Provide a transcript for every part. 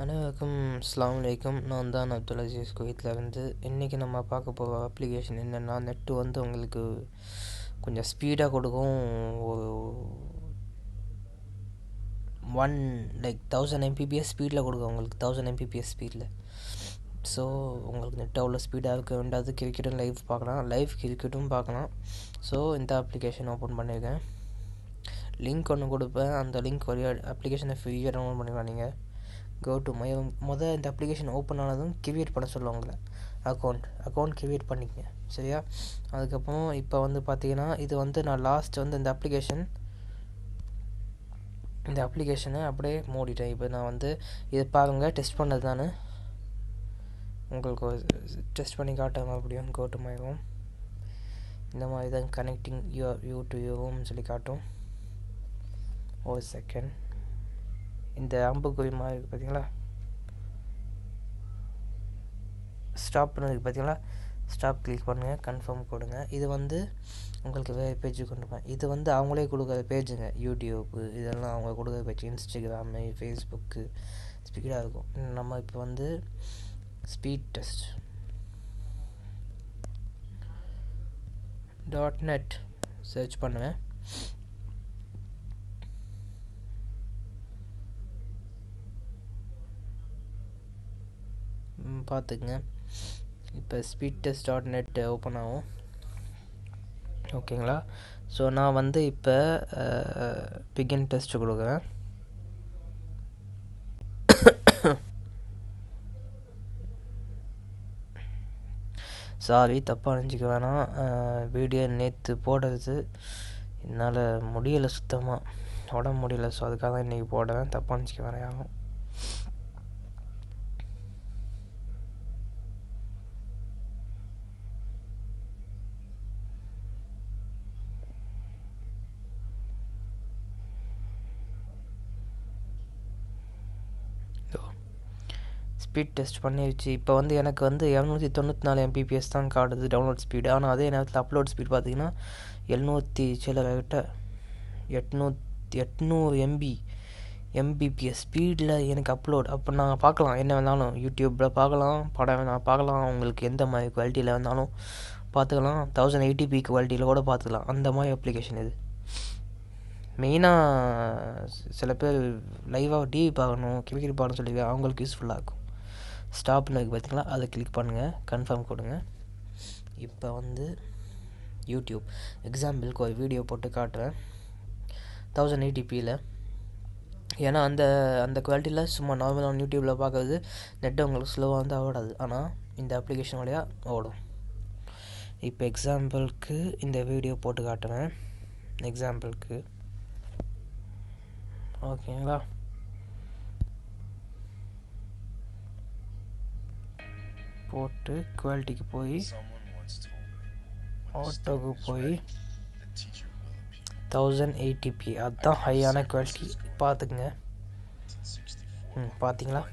அனைவருக்கும் அஸ்ஸலாமு அலைக்கும். நான் தான் அப்துல் அஜீஸ் குவைத்லேருந்து. இன்றைக்கி நம்ம பார்க்க போகிற அப்ளிகேஷன் என்னென்னா, நெட்டு வந்து உங்களுக்கு கொஞ்சம் ஸ்பீடாக கொடுக்கும். ஒரு 1000 Mbps ஸ்பீடில் கொடுக்கும், உங்களுக்கு 1000 Mbps ஸ்பீடில். ஸோ உங்களுக்கு நெட் அவ்வளோ ஸ்பீடாக இருக்க வேண்டாது. கிரிக்கெட்டும் லைவ் பார்க்கலாம், லைவ் கிரிக்கெட்டும் பார்க்கலாம். ஸோ இந்த அப்ளிகேஷன் ஓப்பன் பண்ணியிருக்கேன். லிங்க் ஒன்று கொடுப்பேன், அந்த லிங்க் வழியாக அப்ளிகேஷனை ஃப்ரீயாக டவுன்லோட் பண்ணிக்கலாம். நீங்கள் கோ டு மை இந்த அப்ளிகேஷன் ஓப்பன் ஆனதும் கிரியேட் பண்ண சொல்லுவாங்க உங்களை. அக்கௌண்ட் கிரியேட் பண்ணிக்கங்க, சரியா? அதுக்கப்புறம் இப்போ வந்து பார்த்தீங்கன்னா, இது வந்து நான் லாஸ்ட் வந்து இந்த அப்ளிகேஷனை அப்படியே மூடிட்டேன். இப்போ நான் வந்து இதை பாருங்கள், டெஸ்ட் பண்ணது நான் உங்களுக்கு டெஸ்ட் பண்ணி காட்டாங்க. அப்படியும் கோ டு மை ஹோம், இந்த மாதிரி தான் கனெக்டிங் யூ டு யுவர் ஹோம்னு சொல்லி காட்டும். ஒரு செகண்ட், இந்த அம்புக்குறி மாதிரி இருக்குது பார்த்தீங்களா, ஸ்டாப் பண்ணதுக்கு பார்த்தீங்களா, ஸ்டாப் கிளிக் பண்ணுங்கள், கன்ஃபார்ம் கொடுங்க. இது வந்து உங்களுக்கு வேறு பேஜுக்கு கொண்டு போய், இது வந்து அவங்களே கொடுக்குற பேஜுங்க. யூடியூப்பு இதெல்லாம் அவங்க கொடுக்குற பேஜ். இன்ஸ்டாகிராமு, ஃபேஸ்புக்கு ஸ்பீடாக இருக்கும். நம்ம இப்போ வந்து ஸ்பீட் டெஸ்ட் .net சர்ச் பண்ணுவேன். பார்த்துக்குங்க, இப்போ ஸ்பீட் டெஸ்ட் .net ஓப்பன் ஆகும். ஓகேங்களா? ஸோ நான் வந்து இப்போ பிகின் டெஸ்ட் கொடுக்குறேன். சாரி, தப்பாக நினச்சிக்க வேணாம். வீடியோ நேற்று போடுறது என்னால் முடியலை, சுத்தமாக உடம்பு முடியலை. ஸோ அதுக்காக தான் இன்றைக்கி போடுறேன். தப்பாக நினச்சிக்க வேணாம் யாரும். ஸ்பீட் டெஸ்ட் பண்ணிடுச்சு. இப்போ வந்து எனக்கு வந்து 794 Mbps தான் காட்டுது டவுன்லோட் ஸ்பீடு. ஆனால் அதே நேரத்தில் அப்லோட் ஸ்பீட் பார்த்திங்கன்னா 700 கிட்ட 800 Mbps ஸ்பீடில் எனக்கு அப்லோட். அப்போ நாங்கள் பார்க்கலாம், என்ன வேணாலும் யூடியூப்பில் பார்க்கலாம், படம் வேணால் பார்க்கலாம், உங்களுக்கு எந்த மாதிரி குவாலிட்டியில் வேணாலும் பார்த்துக்கலாம். 1080p குவாலிட்டியில் கூட பார்த்துக்கலாம். அந்த மாதிரி அப்ளிகேஷன் இது. மெயினாக சில பேர் லைவாக டிவி பார்க்கணும், கிரிக்கெட் பார்க்கணும்னு சொல்லி அவங்களுக்கு யூஸ்ஃபுல்லாக இருக்கும். ஸ்டாப்னு இருக்குது பார்த்தீங்களா, அதை கிளிக் பண்ணுங்கள், கன்ஃபார்ம் கொடுங்க. இப்போ வந்து யூடியூப் எக்ஸாம்பிளுக்கு ஒரு வீடியோ போட்டு காட்டுறேன் 1080pயில். ஏன்னா அந்த குவாலிட்டியில் சும்மா நார்மலான யூடியூப்பில் பார்க்குறது நெட்டு உங்களுக்கு ஸ்லோவாக வந்து ஓடாது. ஆனால் இந்த அப்ளிகேஷன் வழியாக ஓடும். இப்போ எக்ஸாம்பிளுக்கு இந்த வீடியோ போட்டு காட்டுறேன். எக்ஸாம்பிளுக்கு ஓகேங்களா? போட்டு குவாலிட்டிக்கு போய் ஆட்டோக்கு போய் 1080p, அதுதான் ஹையான குவாலிட்டி. பார்த்துக்குங்க. பார்த்தீங்களா?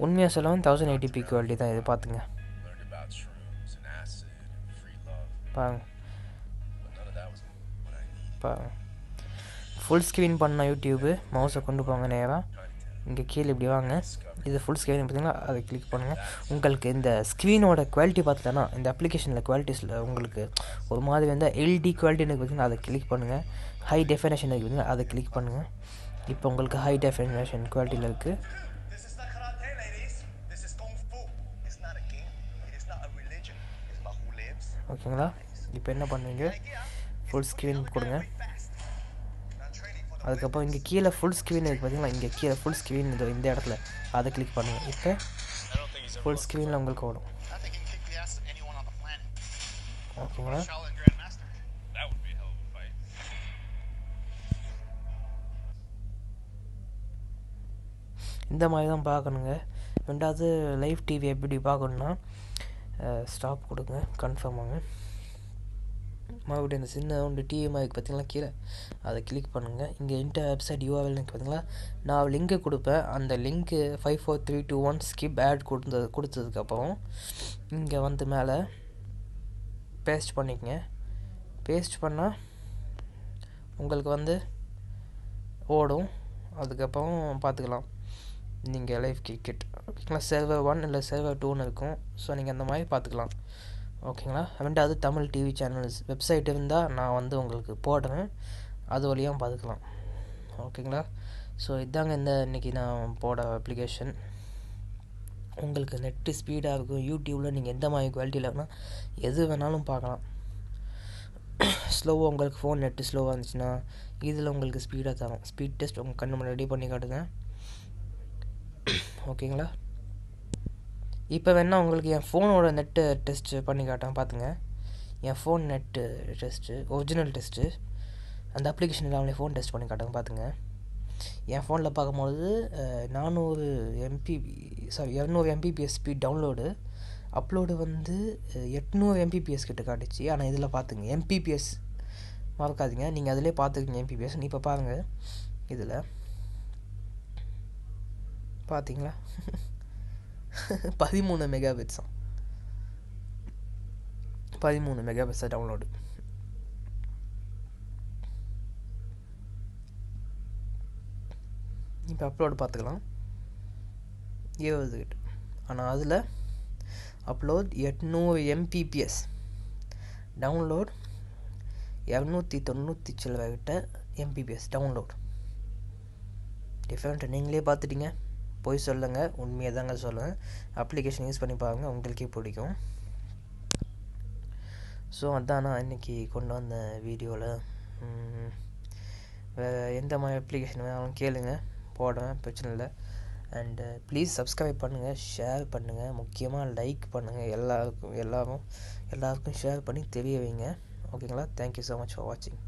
உண்மையாக சொல்லவும் 1080p குவாலிட்டி தான் இது. பார்த்துங்க, பாருங்க ஃபுல் ஸ்க்ரீன் பண்ண யூடியூப்பு. மவுஸை கொண்டு போங்க நேராக, இங்கே கீழே இப்படி வாங்க. இது ஃபுல் ஸ்க்ரீன் பார்த்தீங்களா, அதை கிளிக் பண்ணுங்கள். உங்களுக்கு இந்த ஸ்க்ரீனோட குவாலிட்டி பார்த்துட்டேன்னா, இந்த அப்ளிகேஷனில் குவாலிட்டிஸில் உங்களுக்கு ஒரு மாதிரி வந்து எல்டி குவாலிட்டின்னு பார்த்தீங்கன்னா அதை கிளிக் பண்ணுங்கள். ஹை டெஃபினேஷன் இருக்குது, அதை கிளிக் பண்ணுங்கள். இப்போ உங்களுக்கு ஹை டெஃபினேஷன் குவாலிட்டியில் இருக்குது. ஓகேங்களா? இப்போ என்ன பண்ணுவீங்க, ஃபுல் ஸ்க்ரீன் கொடுங்க. அதுக்கப்புறம் இங்கே கீழே ஃபுல் ஸ்க்ரீன் இருக்குது பார்த்தீங்களா, இங்கே கீழே ஃபுல் ஸ்க்ரீன் இந்த இடத்துல அதை கிளிக் பண்ணுங்கள். இப்போ ஃபுல் ஸ்க்ரீனில் உங்களுக்கு ஓடும். ஓகேங்களா? இந்த மாதிரி தான் பார்க்கணுங்க. ரெண்டாவது லைவ் டிவி எப்படி பார்க்கணுன்னா, ஸ்டாப் கொடுங்க, கன்ஃபார்ம் ஆகுங்க. மறுபடியும் இந்த சின்ன ஒன்று டிவி மாதிரி பார்த்தீங்களா கீழே, அதை கிளிக் பண்ணுங்கள். இங்கே இன்டர் வெப்சைட் யூஆர்எல் லிங்க் பார்த்தீங்களா, நான் லிங்க்கு கொடுப்பேன். அந்த லிங்க்கு 54321 ஸ்கிப் ஆட் கொடுத்ததுக்கப்புறம் இங்கே வந்து மேலே பேஸ்ட் பண்ணிக்கங்க. பேஸ்ட் பண்ணால் உங்களுக்கு வந்து ஓடும். அதுக்கப்புறம் பார்த்துக்கலாம். நீங்கள் லைவ் கிரிக்கெட் ஓகேங்களா. சர்வர் 1 இல்லை சர்வர் 2ன்னு இருக்கும். ஸோ நீங்கள் அந்த மாதிரி பார்த்துக்கலாம் ஓகேங்களா. ரெண்டாவது தமிழ் டிவி சேனல்ஸ் வெப்சைட் இருந்தால் நான் வந்து உங்களுக்கு போடுறேன், அது வழியாக பார்த்துக்கலாம் ஓகேங்களா. ஸோ இதாங்க இன்றைக்கி நான் போட அப்ளிகேஷன். உங்களுக்கு நெட்டு ஸ்பீடாக இருக்கும். யூடியூப்பில் நீங்கள் எந்த மாதிரி குவாலிட்டியில் வேணால் எது வேணாலும் பார்க்கலாம். ஸ்லோவாக உங்களுக்கு ஃபோன் நெட்டு ஸ்லோவாக இருந்துச்சுன்னா இதில் உங்களுக்கு ஸ்பீடாக தரும். ஸ்பீட் டெஸ்ட் உங்கள் கண்ணு முன்னாடி ரெடி பண்ணி காட்டுங்க ஓகேங்களா. இப்போ வேணால் உங்களுக்கு என் ஃபோனோட நெட்டு டெஸ்ட்டு பண்ணி காட்டேன் பார்த்துங்க. என் phone net test original test அந்த அப்ளிகேஷன் இல்லாமலே ஃபோன் டெஸ்ட் பண்ணி காட்டுங்க பார்த்துங்க. என் ஃபோனில் பார்க்கும்பொழுது 200 Mbps ஸ்பீட் டவுன்லோடு, அப்லோடு வந்து 800 Mbps கிட்ட காட்டுச்சு. ஆனால் இதில் பார்த்துங்க Mbps மறக்காதீங்க, நீங்கள் அதிலே பார்த்துக்கிங்க Mbps. இப்போ பாருங்கள், இதில் பார்த்தீங்களா 13 மெகாபிட்ஸாம், 13 மெகாபிட்ஸாக டவுன்லோடு. இப்போ அப்லோடு பார்த்துக்கலாம் 70 கிட்ட. ஆனால் அதில் அப்லோட் 800 Mbps, டவுன்லோட் 290 சில்லரை கிட்ட Mbps டவுன்லோட். டிஃப்ரெண்ட் நீங்களே பார்த்துட்டீங்க. போய் சொல்லுங்கள், உண்மையாக தாங்க சொல்லுங்கள். அப்ளிகேஷன் யூஸ் பண்ணி பாருங்கள், உங்களுக்கே பிடிக்கும். ஸோ அதான் நான் இன்றைக்கி கொண்டு வந்த வீடியோவில். வேறு எந்த மாதிரி அப்ளிகேஷன் வேணாலும் கேளுங்க, போடுறேன், பிரச்சனை இல்லை. அண்டு ப்ளீஸ் சப்ஸ்கிரைப் பண்ணுங்கள், ஷேர் பண்ணுங்கள், முக்கியமாக லைக் பண்ணுங்கள். எல்லாருக்கும் ஷேர் பண்ணி தெரிய வைங்க ஓகேங்களா. தேங்க்யூ ஸோ மச் ஃபார் வாட்சிங்.